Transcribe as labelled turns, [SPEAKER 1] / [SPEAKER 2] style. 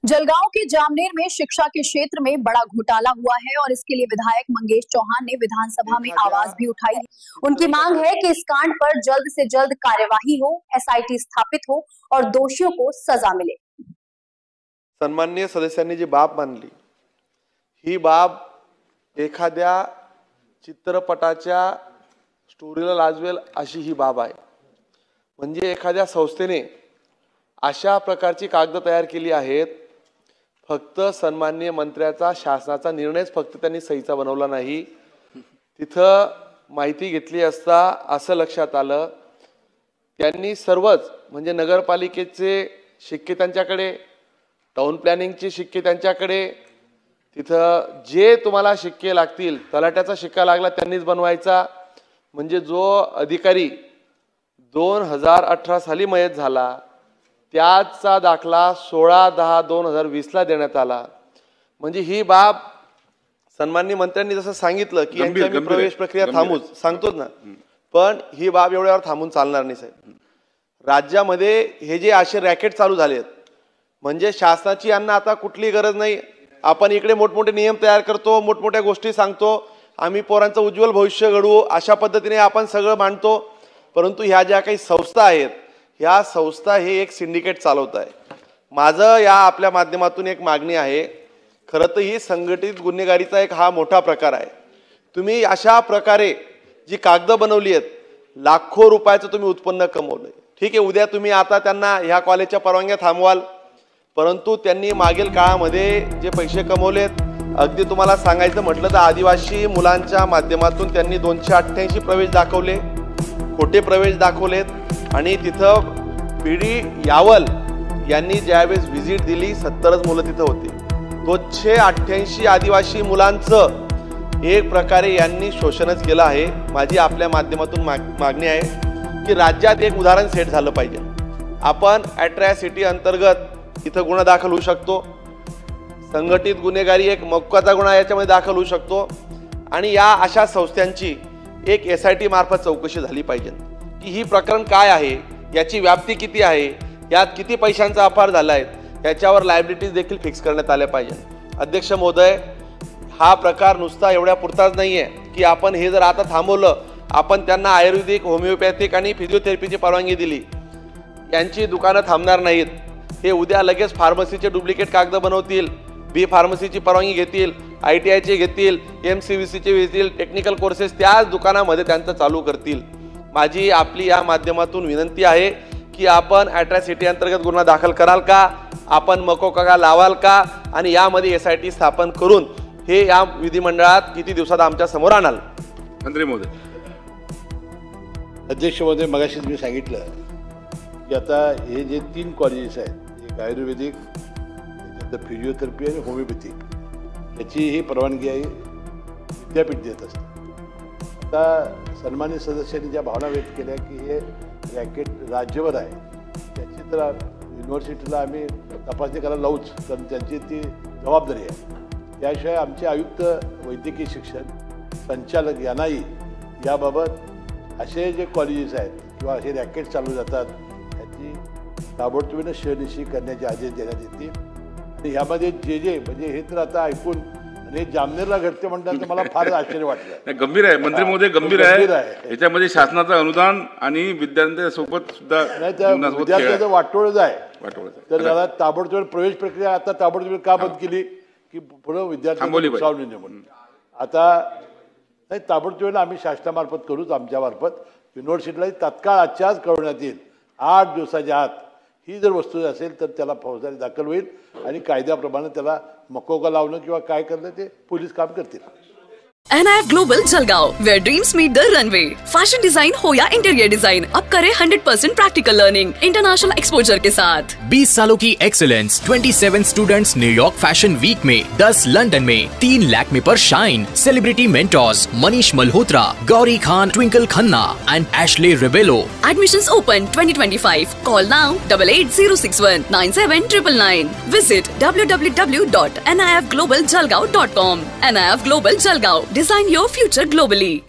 [SPEAKER 1] जलगांव के जामनेर में शिक्षा के क्षेत्र में बड़ा घोटाला हुआ है और इसके लिए विधायक मंगेश चौहान ने विधानसभा में आवाज भी उठाई। उनकी मांग है कि इस कांड पर जल्द से जल्द कार्यवाही हो, एसआईटी स्थापित हो और दोषियों को सजा मिले।
[SPEAKER 2] सन्माननीय सदस्यांनी जी बाब मांडली, ही बाब एखाद्या चित्रपटाच्या स्टोरीला लाजवेल अशी ही बाब आहे। म्हणजे एखाद्या संस्थेने अशा प्रकारची कागद तयार केली आहेत, फक्त सन्माननीय मंत्र्याचा शासनाचा निर्णयच फक्त त्यांनी सहीचा बनवला नाही, तिथं माहिती घेतली असता असं लक्षात आलं त्यांनी सर्वच म्हणजे नगरपालिकेचे शिक्के त्यांच्याकडे, टाउन प्लॅनिंगचे शिक्के त्यांच्याकडे, तिथं जे तुम्हाला शिक्के लागतील तलाट्याचा शिक्का लागला त्यांनीच बनवायचा। म्हणजे जो अधिकारी 2018 साली मयत झाला त्याचा दाखला 16/10/2020 ला देण्यात आला। म्हणजे ही बाब सन्माननीय मंत्र्यांनी जसं सांगितलं की यांची प्रवेश प्रक्रिया थांबूच सांगतोच ना, पण ही बाब एवढ्यावर थांबून चालणार नाही साहेब। राज्यामध्ये हे जे असे रॅकेट चालू झालेत म्हणजे शासनाची यांना आता कुठली गरज नाही। आपण इकडे मोठमोठे नियम तयार करतो, मोठमोठ्या गोष्टी सांगतो, आम्ही पोरांचं उज्ज्वल भविष्य घडवू अशा पद्धतीने आपण सगळं मांडतो, परंतु ह्या ज्या काही संस्था आहेत ह्या संस्था हे एक सिंडिकेट चालवत आहे। माझं या आपल्या माध्यमातून एक मागणी आहे, खरं तर ही संघटित गुन्हेगारीचा एक हा मोठा प्रकार आहे। तुम्ही अशा प्रकारे जी कागद बनवली आहेत, लाखो रुपयाचं तुम्ही उत्पन्न कमवलंय, ठीक आहे, उद्या तुम्ही आता त्यांना ह्या कॉलेजच्या परवानग्या थांबवाल, परंतु त्यांनी मागील काळामध्ये जे पैसे कमवलेत, अगदी तुम्हाला सांगायचं म्हटलं तर आदिवासी मुलांच्या माध्यमातून त्यांनी 288 प्रवेश दाखवले, खोटे प्रवेश दाखवलेत आणि तिथं पीडी यावल यांनी ज्यावेळेस व्हिजिट दिली 70च मुलं तिथं होती। 288 आदिवासी मुलांचं एक प्रकारे यांनी शोषणच केलं आहे। माझी आपल्या माध्यमातून मागणी आहे की राज्यात एक उदाहरण सेट झालं पाहिजे। आपण अॅट्रॉसिटी अंतर्गत इथं गुन्हा दाखल होऊ शकतो, संघटित गुन्हेगारी एक मक्काचा गुन्हा याच्यामध्ये दाखल होऊ शकतो आणि या अशा संस्थांची एक एसआयटी मार्फत चौकशी झाली पाहिजे की ही प्रकरण काय आहे, याची व्याप्ती किती आहे, यात किती पैशांचा अपहार झाला आहे, याच्यावर लायबिलिटीज देखील फिक्स करण्यात आल्या पाहिजे। अध्यक्ष महोदय, हा प्रकार नुसता एवढ्या पुरताच नाहीये की आपण हे जर आता थांबवलं, आपण त्यांना आयुर्वेदिक, होमिओपॅथिक आणि फिजिओथेरपीची परवानगी दिली, यांची दुकानं थांबणार नाहीत। हे उद्या लगेच फार्मसीचे डुप्लिकेट कागद बनवतील, बी फार्मसीची परवानगी घेतील, ITIचे घेतील, MCVCचे घेतील, टेक्निकल कोर्सेस त्याच दुकानामध्ये त्यांचं चालू करतील। माझी आपली या माध्यमातून विनंती आहे की आपण अॅट्रॉसिटी अंतर्गत गुन्हा दाखल कराल का, आपण मकोका लावाल का आणि यामध्ये SIT स्थापन करून हे या विधिमंडळात किती दिवसात आमच्या समोर आणाल।
[SPEAKER 3] मंत्री महोदय।
[SPEAKER 4] अध्यक्ष महोदय, मगाशीच मी सांगितलं की आता हे जे 3 कॉलेजेस आहेत, एक आयुर्वेदिक, त्याच्यानंतर फिजिओथेरपी आणि होमिओपॅथिक, याची ही परवानगी आहे विद्यापीठ देत असते। आता सन्मानित सदस्यांनी ज्या भावना व्यक्त केल्या की हे रॅकेट राज्यभर आहे, त्याची तर युनिव्हर्सिटीला आम्ही तपासणी करायला लावूच, कारण त्यांची ती जबाबदारी आहे। त्याशिवाय आमचे आयुक्त वैद्यकीय शिक्षण संचालक यांनाही याबाबत असे जे कॉलेजेस आहेत किंवा असे रॅकेट चालू जातात त्याची ताबडतोबीने शहनिशी करण्याचे आदेश देण्यात येतील। आणि ह्यामध्ये जे म्हणजे हे तर आता ऐकून आणि जामनेरला घडते म्हणतात मला फार आश्चर्य वाटलं।
[SPEAKER 3] गंभीर आहे मंत्री महोदय, गंभीर आहे। याच्यामध्ये शासनाचं अनुदान आणि विद्यार्थ्यांसोबत सुद्धा
[SPEAKER 4] विद्यार्थ्यांचं वाटोळच आहे। तर त्याला ताबडतोब प्रवेश प्रक्रिया आता ताबडतोब का बंद केली की पुढे विद्यार्थी म्हणून आता नाही, ताबडतोब आम्ही शासनामार्फत करूच, आमच्या मार्फत युनिव्हर्सिटीला तात्काळ आजच्या आज कळवण्यात येईल। 8 दिवसाच्या आत ही जर वस्तू असेल तर त्याला फौजदारी दाखल होईल आणि कायद्याप्रमाणे त्याला मकोका लावणं किंवा काय करणं ते पोलीस काम करतील।
[SPEAKER 5] NIF Global Jalgaon, where dreams meet the runway. Fashion design हो या इंटीरियर डिजाइन, अब करें 100% प्रैक्टिकल लर्निंग इंटरनेशनल एक्सपोजर के साथ।
[SPEAKER 6] 20 सालों की excellence, 27 students New York fashion week में, 10 लंदन में, 3 लाख में पर shine. Celebrity mentors Manish Malhotra, Gauri Khan, Twinkle Khanna and Ashley Rebello.
[SPEAKER 5] Admissions open 2025. Call now 880619 97999. Visit www.nifglobaljalgaon.com. NIF Global Jalgaon. Design your future globally.